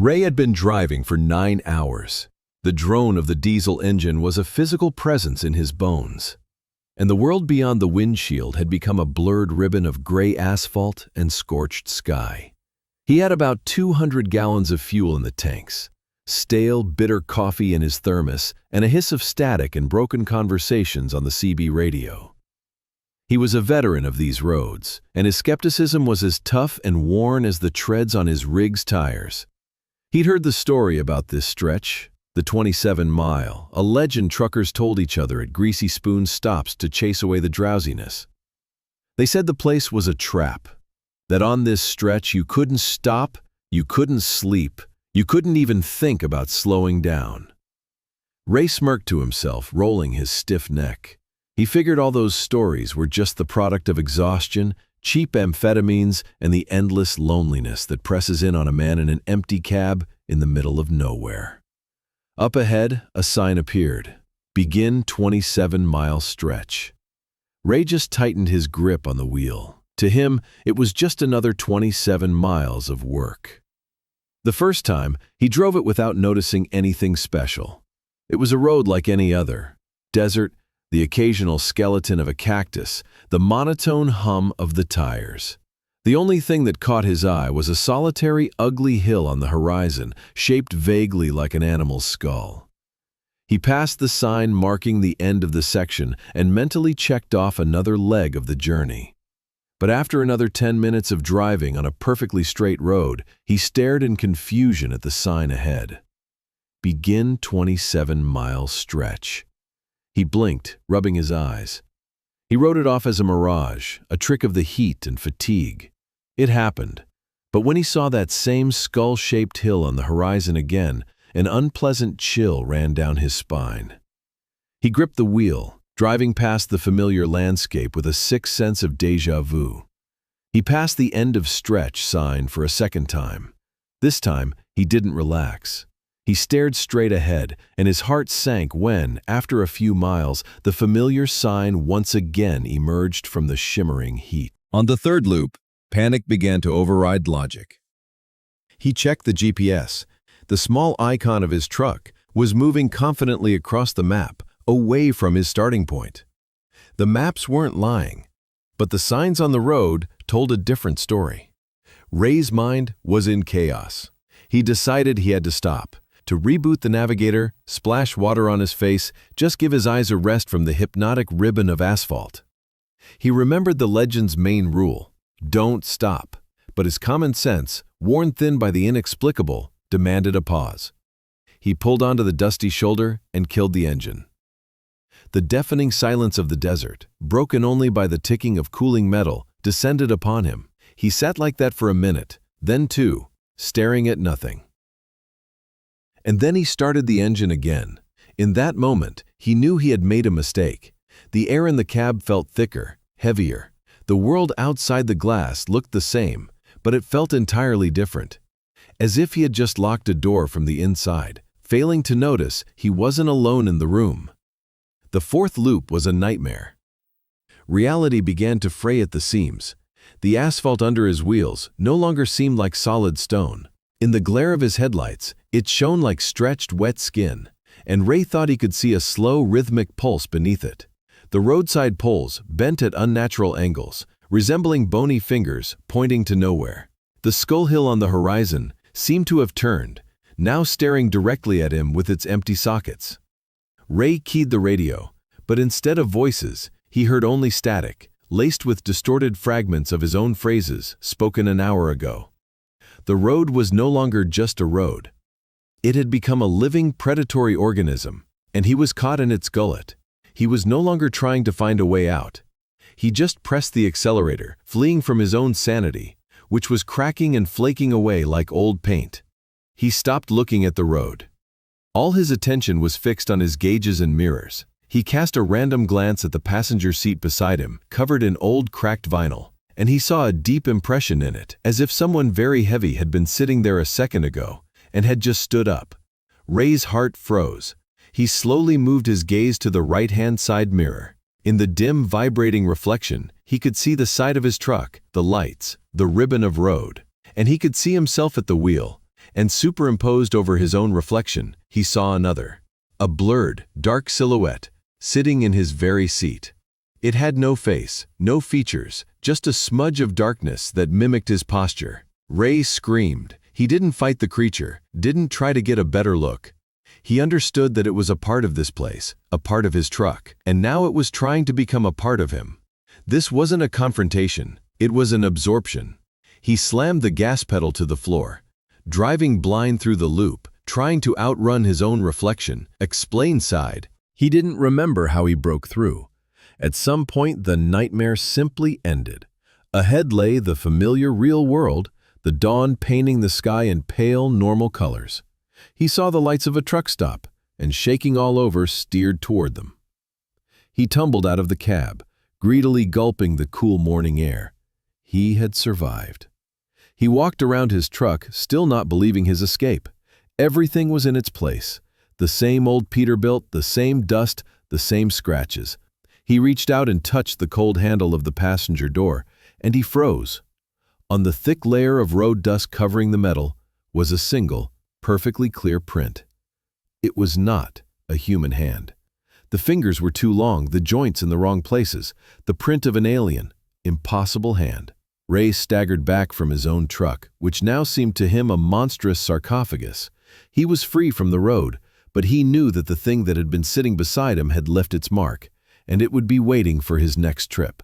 Ray had been driving for 9 hours. The drone of the diesel engine was a physical presence in his bones, and the world beyond the windshield had become a blurred ribbon of gray asphalt and scorched sky. He had about 200 gallons of fuel in the tanks, stale, bitter coffee in his thermos, and a hiss of static and broken conversations on the CB radio. He was a veteran of these roads, and his skepticism was as tough and worn as the treads on his rig's tires. He'd heard the story about this stretch, the 27-mile, a legend truckers told each other at Greasy Spoon stops to chase away the drowsiness. They said the place was a trap, that on this stretch you couldn't stop, you couldn't sleep, you couldn't even think about slowing down. Ray smirked to himself, rolling his stiff neck. He figured all those stories were just the product of exhaustion, cheap amphetamines, and the endless loneliness that presses in on a man in an empty cab in the middle of nowhere. Up ahead, a sign appeared. Begin 27-mile stretch. Ray just tightened his grip on the wheel. To him, it was just another 27 miles of work. The first time, he drove it without noticing anything special. It was a road like any other. Desert, the occasional skeleton of a cactus, the monotone hum of the tires. The only thing that caught his eye was a solitary, ugly hill on the horizon, shaped vaguely like an animal's skull. He passed the sign marking the end of the section and mentally checked off another leg of the journey. But after another 10 minutes of driving on a perfectly straight road, he stared in confusion at the sign ahead. Begin 27-mile stretch. He blinked, rubbing his eyes. He wrote it off as a mirage, a trick of the heat and fatigue. It happened, but when he saw that same skull-shaped hill on the horizon again, an unpleasant chill ran down his spine. He gripped the wheel, driving past the familiar landscape with a sick sense of déjà vu. He passed the end of stretch sign for a second time. This time, he didn't relax. He stared straight ahead, and his heart sank when, after a few miles, the familiar sign once again emerged from the shimmering heat. On the third loop, panic began to override logic. He checked the GPS. The small icon of his truck was moving confidently across the map, away from his starting point. The maps weren't lying, but the signs on the road told a different story. Ray's mind was in chaos. He decided he had to stop. To reboot the navigator, splash water on his face, just give his eyes a rest from the hypnotic ribbon of asphalt. He remembered the legend's main rule, don't stop, but his common sense, worn thin by the inexplicable, demanded a pause. He pulled onto the dusty shoulder and killed the engine. The deafening silence of the desert, broken only by the ticking of cooling metal, descended upon him. He sat like that for a minute, then two, staring at nothing. And then he started the engine again. In that moment, he knew he had made a mistake. The air in the cab felt thicker, heavier. The world outside the glass looked the same, but it felt entirely different. As if he had just locked a door from the inside, failing to notice he wasn't alone in the room. The fourth loop was a nightmare. Reality began to fray at the seams. The asphalt under his wheels no longer seemed like solid stone. In the glare of his headlights, it shone like stretched, wet skin, and Ray thought he could see a slow, rhythmic pulse beneath it. The roadside poles bent at unnatural angles, resembling bony fingers pointing to nowhere. The skull hill on the horizon seemed to have turned, now staring directly at him with its empty sockets. Ray keyed the radio, but instead of voices, he heard only static, laced with distorted fragments of his own phrases spoken an hour ago. The road was no longer just a road. It had become a living, predatory organism, and he was caught in its gullet. He was no longer trying to find a way out. He just pressed the accelerator, fleeing from his own sanity, which was cracking and flaking away like old paint. He stopped looking at the road. All his attention was fixed on his gauges and mirrors. He cast a random glance at the passenger seat beside him, covered in old, cracked vinyl, and he saw a deep impression in it, as if someone very heavy had been sitting there a second ago and had just stood up. Ray's heart froze. He slowly moved his gaze to the right-hand side mirror. In the dim, vibrating reflection, he could see the side of his truck, the lights, the ribbon of road, and he could see himself at the wheel, and superimposed over his own reflection, he saw another. A blurred, dark silhouette, sitting in his very seat. It had no face, no features, just a smudge of darkness that mimicked his posture. Ray screamed. He didn't fight the creature, didn't try to get a better look. He understood that it was a part of this place, a part of his truck, and now it was trying to become a part of him. This wasn't a confrontation, it was an absorption. He slammed the gas pedal to the floor, driving blind through the loop, trying to outrun his own reflection. Explain sighed. He didn't remember how he broke through. At some point, the nightmare simply ended. Ahead lay the familiar real world, the dawn painting the sky in pale, normal colors. He saw the lights of a truck stop, and shaking all over, steered toward them. He tumbled out of the cab, greedily gulping the cool morning air. He had survived. He walked around his truck, still not believing his escape. Everything was in its place. The same old Peterbilt, the same dust, the same scratches. He reached out and touched the cold handle of the passenger door, and he froze. On the thick layer of road dust covering the metal was a single, perfectly clear print. It was not a human hand. The fingers were too long, the joints in the wrong places, the print of an alien, impossible hand. Ray staggered back from his own truck, which now seemed to him a monstrous sarcophagus. He was free from the road, but he knew that the thing that had been sitting beside him had left its mark, and it would be waiting for his next trip.